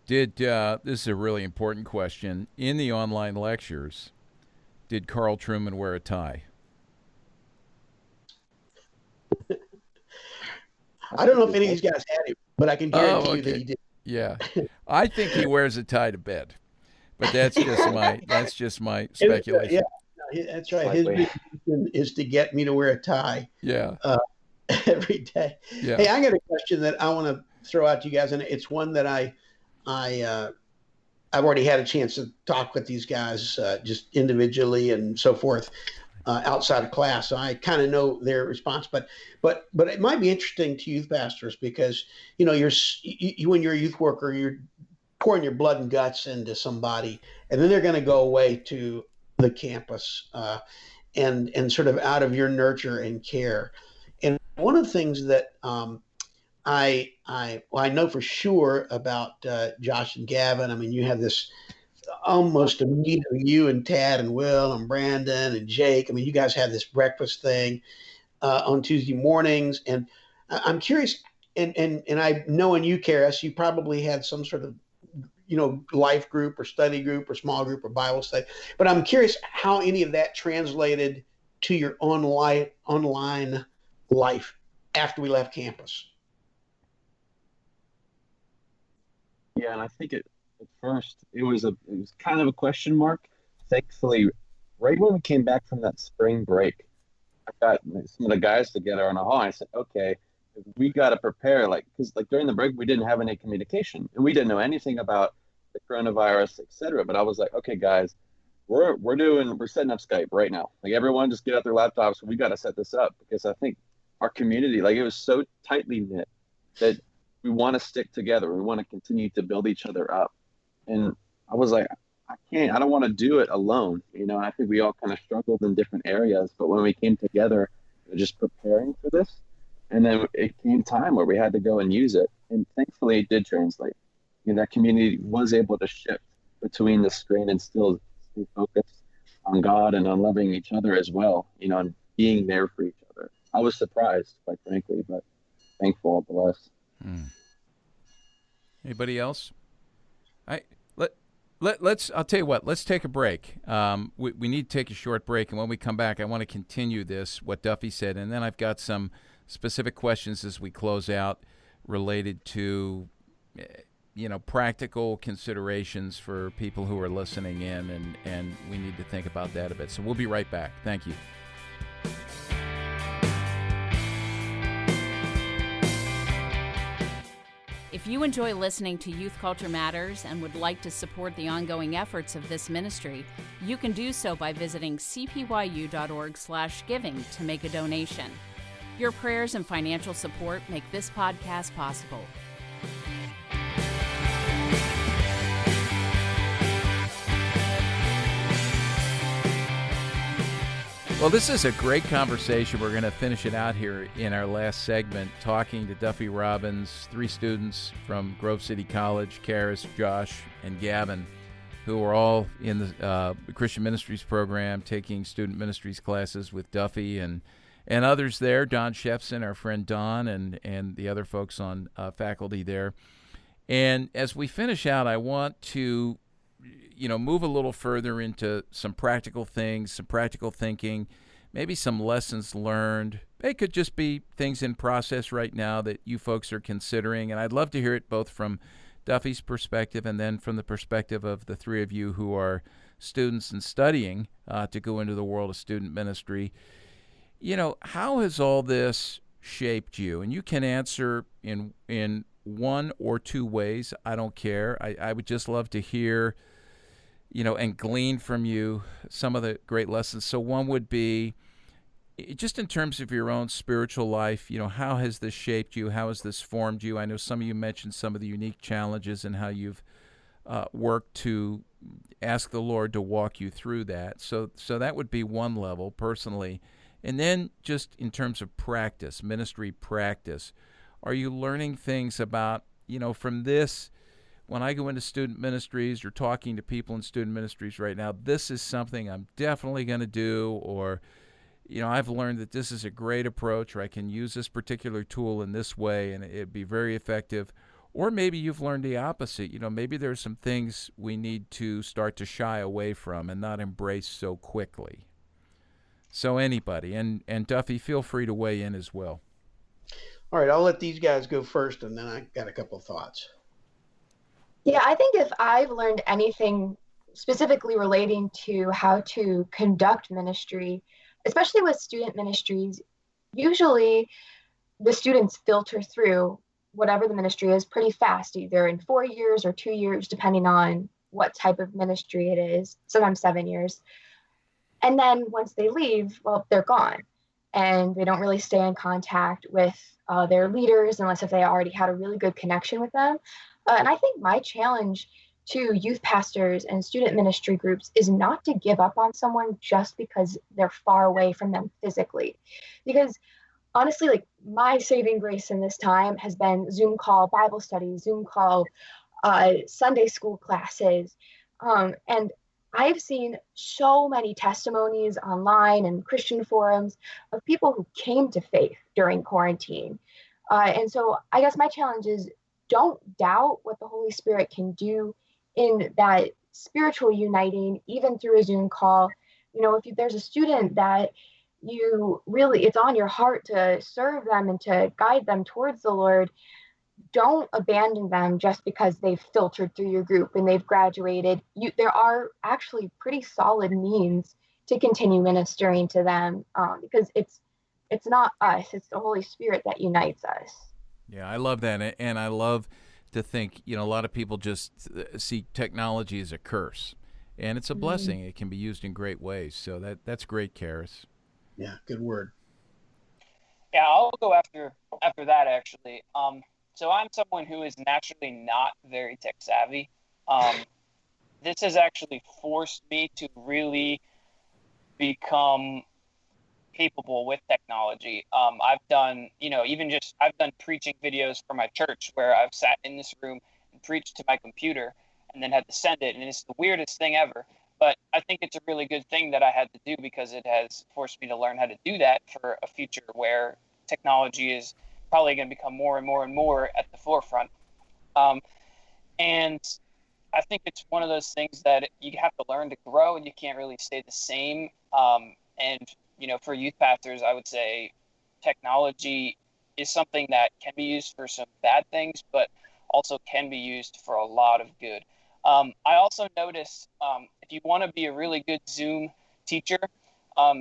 Speaker 1: This is a really important question. In the online lectures, did Carl Truman wear a tie?
Speaker 4: I don't know if any of these guys had it, but I can guarantee you that he did.
Speaker 1: Yeah. I think he wears a tie to bed. But that's just my speculation.
Speaker 4: Yeah, that's right. His big mission is to get me to wear a tie.
Speaker 1: Yeah.
Speaker 4: Every day. Yeah. Hey, I got a question that I want to throw out to you guys, and it's one that I've already had a chance to talk with these guys just individually and so forth outside of class. So I kind of know their response, but it might be interesting to youth pastors, because you when you're a youth worker, you're pouring your blood and guts into somebody, and then they're going to go away to the campus and sort of out of your nurture and care. And one of the things that I know for sure about Josh and Gavin, I mean, you have this almost immediately, you and Tad and Will and Brandon and Jake, I mean, you guys have this breakfast thing on Tuesday mornings, and I'm curious, and I know in UCARES, you probably had some sort of life group or study group or small group or Bible study. But I'm curious how any of that translated to your online life after we left campus.
Speaker 6: Yeah, and I think at first it was kind of a question mark. Thankfully, right when we came back from that spring break, I got some of the guys together on a hall. And I said, okay, we got to prepare, because during the break we didn't have any communication and we didn't know anything about the coronavirus, etc. But I was like, okay, guys, we're setting up Skype right now. Everyone just get out their laptops. We got to set this up, because I think our community, it was so tightly knit that we want to stick together. We want to continue to build each other up. And I was like, I don't want to do it alone. And I think we all kind of struggled in different areas, but when we came together, just preparing for this, and then it came time where we had to go and use it. And thankfully it did translate. That community was able to shift between the screen and still stay focused on God and on loving each other as well, and being there for each other. I was surprised, quite frankly, but thankful, blessed.
Speaker 1: Anybody else? I let's I'll tell you what, let's take a break. We need to take a short break, and when we come back I want to continue what Duffy said, and then I've got some specific questions as we close out related to practical considerations for people who are listening in, and we need to think about that a bit. So we'll be right back. Thank you.
Speaker 2: If you enjoy listening to Youth Culture Matters and would like to support the ongoing efforts of this ministry, you can do so by visiting cpyu.org/giving to make a donation. Your prayers and financial support make this podcast possible.
Speaker 1: Well, this is a great conversation. We're going to finish it out here in our last segment, talking to Duffy Robbins, 3 students from Grove City College, Karis, Josh, and Gavin, who are all in the Christian Ministries program, taking student ministries classes with Duffy and others there, Don Shefson, our friend Don, and the other folks on faculty there. And as we finish out, I want to move a little further into some practical things, some practical thinking, maybe some lessons learned. They could just be things in process right now that you folks are considering. And I'd love to hear it both from Duffy's perspective and then from the perspective of the 3 of you who are students and studying to go into the world of student ministry. How has all this shaped you? And you can answer in 1 or 2 ways. I don't care. I would just love to hear and glean from you some of the great lessons. So one would be, just in terms of your own spiritual life, how has this shaped you? How has this formed you? I know some of you mentioned some of the unique challenges and how you've worked to ask the Lord to walk you through that. So that would be one level, personally. And then just in terms of practice, ministry practice, are you learning things about, from this? When I go into student ministries or talking to people in student ministries right now, this is something I'm definitely going to do, or, I've learned that this is a great approach, or I can use this particular tool in this way and it'd be very effective. Or maybe you've learned the opposite. Maybe there's some things we need to start to shy away from and not embrace so quickly. So anybody, and Duffy, feel free to weigh in as well.
Speaker 4: All right, I'll let these guys go first, and then I got a couple of thoughts.
Speaker 5: Yeah, I think if I've learned anything specifically relating to how to conduct ministry, especially with student ministries, usually the students filter through whatever the ministry is pretty fast, either in 4 years or 2 years, depending on what type of ministry it is, sometimes 7 years. And then once they leave, well, they're gone. And they don't really stay in contact with their leaders unless if they already had a really good connection with them. And I think my challenge to youth pastors and student ministry groups is not to give up on someone just because they're far away from them physically. Because honestly, like, my saving grace in this time has been Zoom call Bible studies, Zoom call Sunday school classes. And I've seen so many testimonies online and Christian forums of people who came to faith during quarantine. And so I guess my challenge is, don't doubt what the Holy Spirit can do in that spiritual uniting, even through a Zoom call. If there's a student that it's on your heart to serve them and to guide them towards the Lord, don't abandon them just because they've filtered through your group and they've graduated. There are actually pretty solid means to continue ministering to them, because it's not us, it's the Holy Spirit that unites us.
Speaker 1: Yeah, I love that, and I love to think, a lot of people just see technology as a curse, and it's a blessing. It can be used in great ways, so that's great, Karis.
Speaker 4: Yeah, good word.
Speaker 7: Yeah, I'll go after that, actually. So I'm someone who is naturally not very tech savvy. This has actually forced me to really become capable with technology. I've done, I've done preaching videos for my church where I've sat in this room and preached to my computer and then had to send it. And it's the weirdest thing ever. But I think it's a really good thing that I had to do, because it has forced me to learn how to do that for a future where technology is probably going to become more and more and more at the forefront. And I think it's one of those things that you have to learn to grow, and you can't really stay the same. And for youth pastors, I would say technology is something that can be used for some bad things, but also can be used for a lot of good. I also noticed if you want to be a really good Zoom teacher,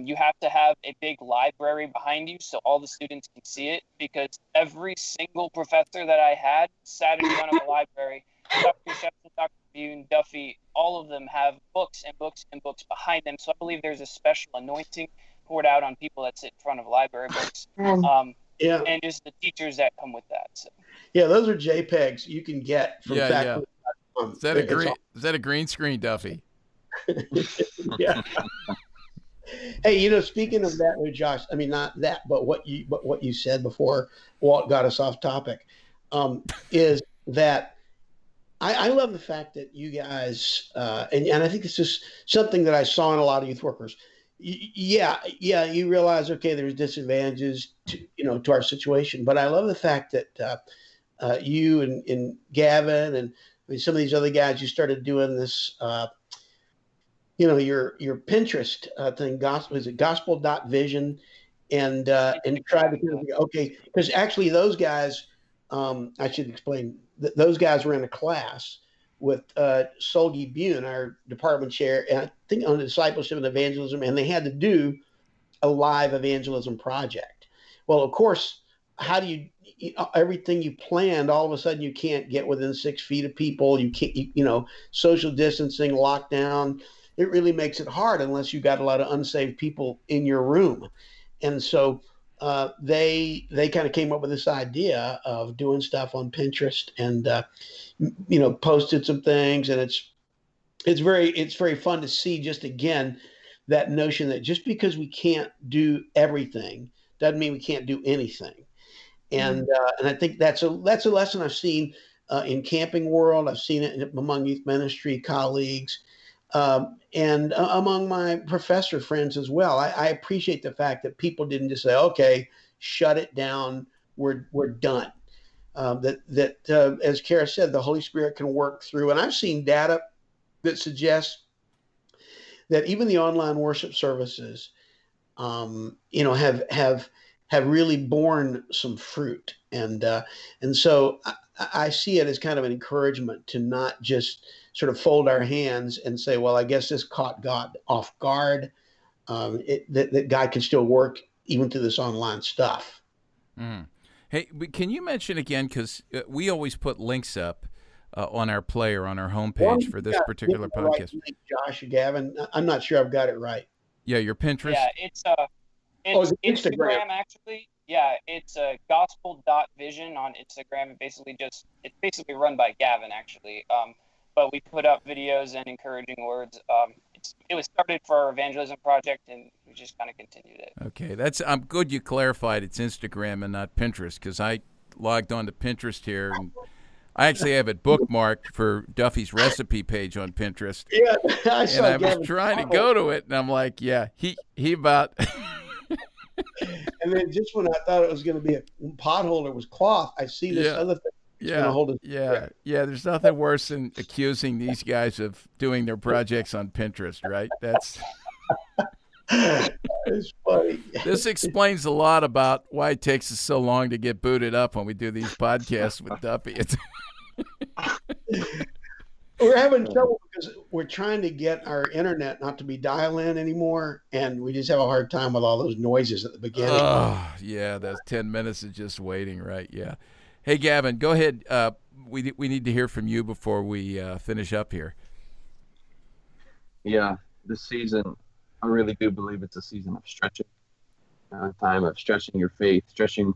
Speaker 7: you have to have a big library behind you so all the students can see it, because every single professor that I had sat in front of a library. Dr. Shepson, Dr. Bune, Duffy, all of them have books and books and books behind them. So I believe there's a special anointing poured out on people that sit in front of library books.
Speaker 4: Yeah.
Speaker 7: And just the teachers that come with that. So.
Speaker 4: Yeah, those are JPEGs you can get from faculty.
Speaker 1: Is that a green screen, Duffy?
Speaker 4: Yeah. Hey, speaking of that, Josh, I mean, not that, but what you said before Walt got us off topic, is that I love the fact that you guys, and I think this is something that I saw in a lot of youth workers. You realize, okay, there's disadvantages to our situation, but I love the fact that you and Gavin and some of these other guys, you started doing this, your Pinterest thing, gospel.vision, and try to okay, because actually those guys, I should explain that those guys were in a class with Solgi Bune, our department chair, and I think on discipleship and evangelism, and they had to do a live evangelism project. Well, of course, how do you everything you planned, all of a sudden you can't get within 6 feet of people. You can't, social distancing, lockdown. It really makes it hard unless you got a lot of unsaved people in your room. And so they kind of came up with this idea of doing stuff on Pinterest and, posted some things. And it's very fun to see, just again, that notion that just because we can't do everything doesn't mean we can't do anything. And I think that's a lesson I've seen in camping world. I've seen it among youth ministry colleagues, and among my professor friends as well. I appreciate the fact that people didn't just say, "Okay, shut it down. We're done." That as Kara said, the Holy Spirit can work through. And I've seen data that suggests that even the online worship services, have really borne some fruit. And so I see it as kind of an encouragement to not just sort of fold our hands and say, well, I guess this caught God off guard, that God can still work even through this online stuff.
Speaker 1: Mm. Hey, can you mention again, because we always put links up on our player, on our homepage for this particular podcast.
Speaker 4: Right, Josh, Gavin, I'm not sure I've got it right.
Speaker 1: Yeah, your Pinterest?
Speaker 7: Yeah, it's Instagram actually. Yeah, it's gospel.vision on Instagram. It's basically run by Gavin actually. But we put up videos and encouraging words. It was started for our evangelism project, and we just kind of continued it.
Speaker 1: Okay, I'm good you clarified it's Instagram and not Pinterest, because I logged on to Pinterest here, and I actually have it bookmarked for Duffy's recipe page on Pinterest.
Speaker 4: Yeah,
Speaker 1: I was trying to go to it, and I'm like, yeah, he about.
Speaker 4: And then just when I thought it was going to be a pothole, it was cloth. I see this other thing.
Speaker 1: Yeah. There's nothing worse than accusing these guys of doing their projects on Pinterest, right? That's
Speaker 4: it's funny.
Speaker 1: This explains a lot about why it takes us so long to get booted up when we do these podcasts with Duffy.
Speaker 4: We're having trouble because we're trying to get our internet not to be dial-in anymore, and we just have a hard time with all those noises at the beginning.
Speaker 1: Oh, yeah, those 10 minutes of just waiting, right? Yeah. Hey, Gavin, go ahead. We need to hear from you before we finish up here.
Speaker 6: Yeah, this season, I really do believe it's a season of stretching, a time of stretching your faith, stretching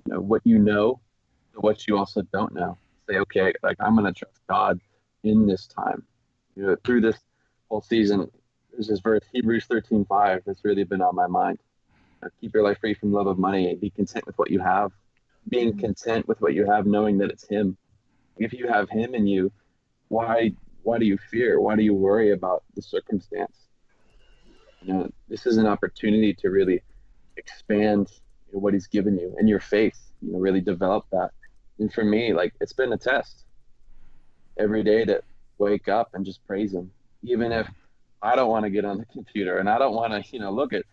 Speaker 6: what you know, what you also don't know. Say, okay, I'm going to trust God in this time. Through this whole season, there's this verse, Hebrews 13:5, that's really been on my mind. Keep your life free from love of money and be content with what you have. Being content with what you have, knowing that it's Him. If you have Him in you, why do you fear? Why do you worry about the circumstance? This is an opportunity to really expand what He's given you and your faith. Really develop that. And for me, it's been a test. Every day that wake up and just praise him, even if I don't want to get on the computer and I don't want to, look at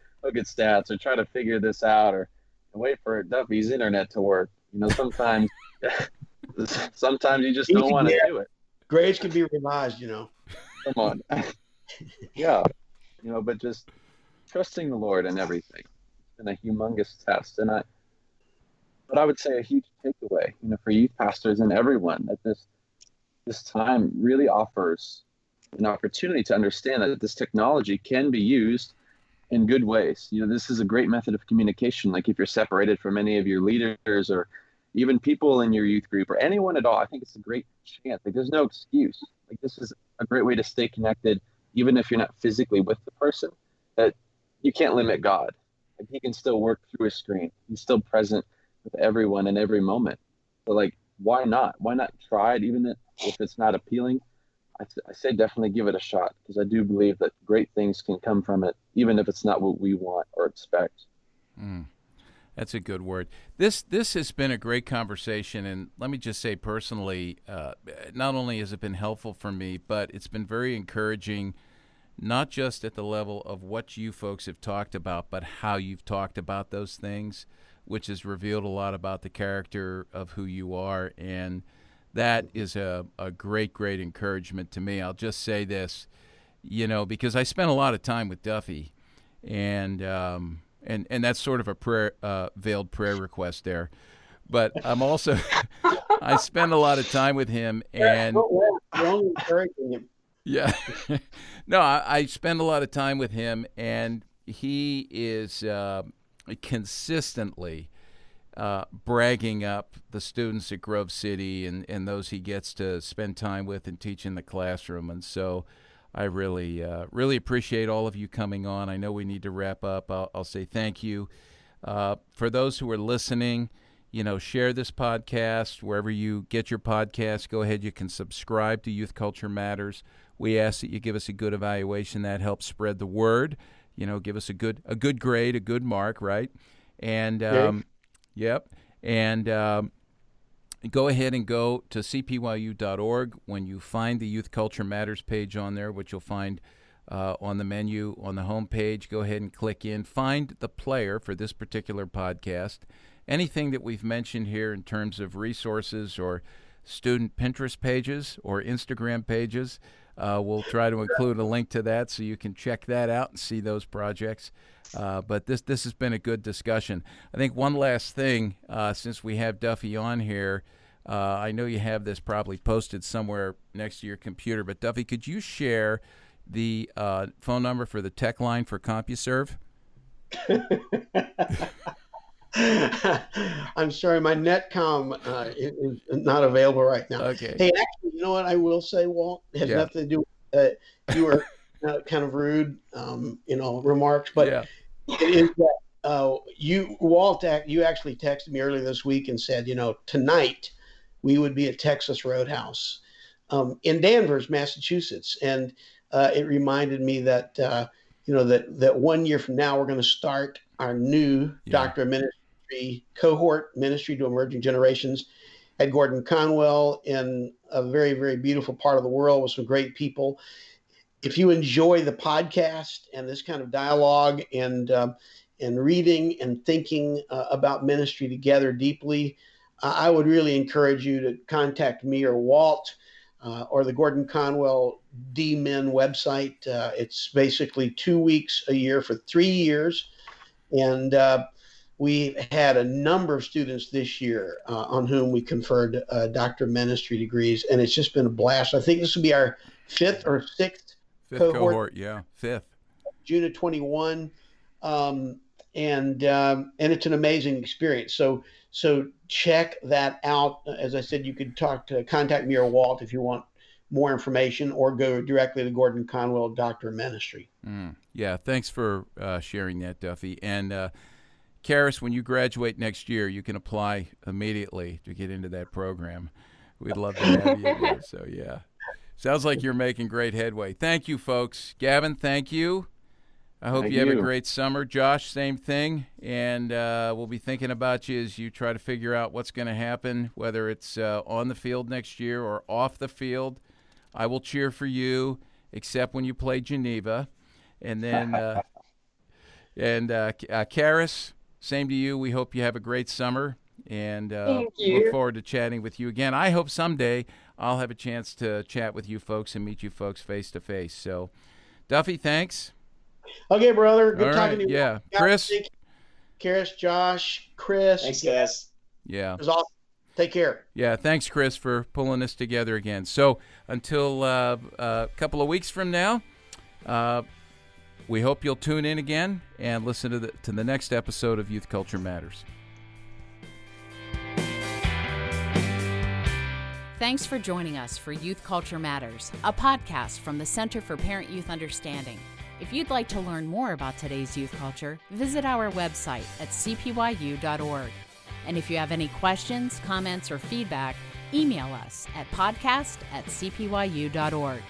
Speaker 6: stats or try to figure this out or wait for Duffy's internet to work. Sometimes sometimes you just don't want to do it.
Speaker 4: Grades can be revised,
Speaker 6: Come on. Yeah. But just trusting the Lord in everything. It's been a humongous test. But I would say a huge takeaway, for youth pastors and everyone, that this time really offers an opportunity to understand that this technology can be used in good ways. This is a great method of communication. Like if you're separated from any of your leaders or even people in your youth group or anyone at all, I think it's a great chance. Like there's no excuse. Like this is a great way to stay connected, even if you're not physically with the person. That you can't limit God. Like he can still work through a screen. He's still present with everyone in every moment. So like, why not? Why not try it, even if it's not appealing? I say definitely give it a shot, because I do believe that great things can come from it, even if it's not what we want or expect.
Speaker 1: That's a good word. This has been a great conversation, and let me just say personally, not only has it been helpful for me, but it's been very encouraging, not just at the level of what you folks have talked about, but how you've talked about those things, which has revealed a lot about the character of who you are, and that is a great encouragement to me. I'll just say this, because I spent a lot of time with Duffy, and that's sort of a prayer, veiled prayer request there. But I'm also, I spend a lot of time with him, and
Speaker 4: encouraging him.
Speaker 1: Yeah, no, I spend a lot of time with him, and he is consistently bragging up the students at Grove City and those he gets to spend time with and teach in the classroom. And so I really appreciate all of you coming on. I know we need to wrap up. I'll say thank you. For those who are listening, share this podcast wherever you get your podcast. Go ahead. You can subscribe to Youth Culture Matters. We ask that you give us a good evaluation. That helps spread the word. Give us a good grade, a good mark, right? And yep. And go ahead and go to cpyu.org. When you find the Youth Culture Matters page on there, which you'll find on the menu on the home page, go ahead and click in. Find the player for this particular podcast. Anything that we've mentioned here in terms of resources or student Pinterest pages or Instagram pages, we'll try to include a link to that so you can check that out and see those projects. But this has been a good discussion. I think one last thing, since we have Duffy on here, I know you have this probably posted somewhere next to your computer, but Duffy, could you share the phone number for the tech line for CompuServe?
Speaker 4: I'm sorry, my Netcom is not available right now.
Speaker 1: Okay.
Speaker 4: Hey, actually, you know what I will say, Walt? It has nothing to do with you were kind of rude, remarks, but it is that Walt, you actually texted me earlier this week and said, tonight we would be at Texas Roadhouse in Danvers, Massachusetts, and it reminded me that that 1 year from now we're going to start our new Doctor of Ministry cohort, Ministry to Emerging Generations, at Gordon Conwell in a very, very beautiful part of the world with some great people. If you enjoy the podcast and this kind of dialogue and reading and thinking about ministry together deeply, I would really encourage you to contact me or Walt or the Gordon Conwell D-Men website. It's basically 2 weeks a year for 3 years. And we had a number of students this year on whom we conferred Doctor of Ministry degrees. And it's just been a blast. I think this will be our fifth or sixth cohort.
Speaker 1: Fifth.
Speaker 4: June of 21. And it's an amazing experience. So check that out. As I said, you could contact me or Walt if you want more information, or go directly to Gordon Conwell, Doctor of Ministry.
Speaker 1: Yeah, thanks for sharing that, Duffy. And Karis, when you graduate next year, you can apply immediately to get into that program. We'd love to have you there. So, yeah. Sounds like you're making great headway. Thank you, folks. Gavin, thank you. I hope you have a great summer. Josh, same thing. And we'll be thinking about you as you try to figure out what's going to happen, whether it's on the field next year or off the field. I will cheer for you, except when you play Geneva. And then, Karis, same to you. We hope you have a great summer, and look forward to chatting with you again. I hope someday I'll have a chance to chat with you folks and meet you folks face to face. So, Duffy, thanks.
Speaker 4: Okay, brother. Good
Speaker 1: All
Speaker 4: talking
Speaker 1: right,
Speaker 4: to you.
Speaker 1: yeah. Chris?
Speaker 4: Karis, Josh, Chris.
Speaker 3: Thanks, guys.
Speaker 1: Yeah.
Speaker 4: It was awesome. Take care.
Speaker 1: Yeah, thanks, Chris, for pulling this together again. So until a couple of weeks from now, we hope you'll tune in again and listen to the next episode of Youth Culture Matters.
Speaker 2: Thanks for joining us for Youth Culture Matters, a podcast from the Center for Parent-Youth Understanding. If you'd like to learn more about today's youth culture, visit our website at cpyu.org. And if you have any questions, comments, or feedback, email us at podcast@cpyu.org.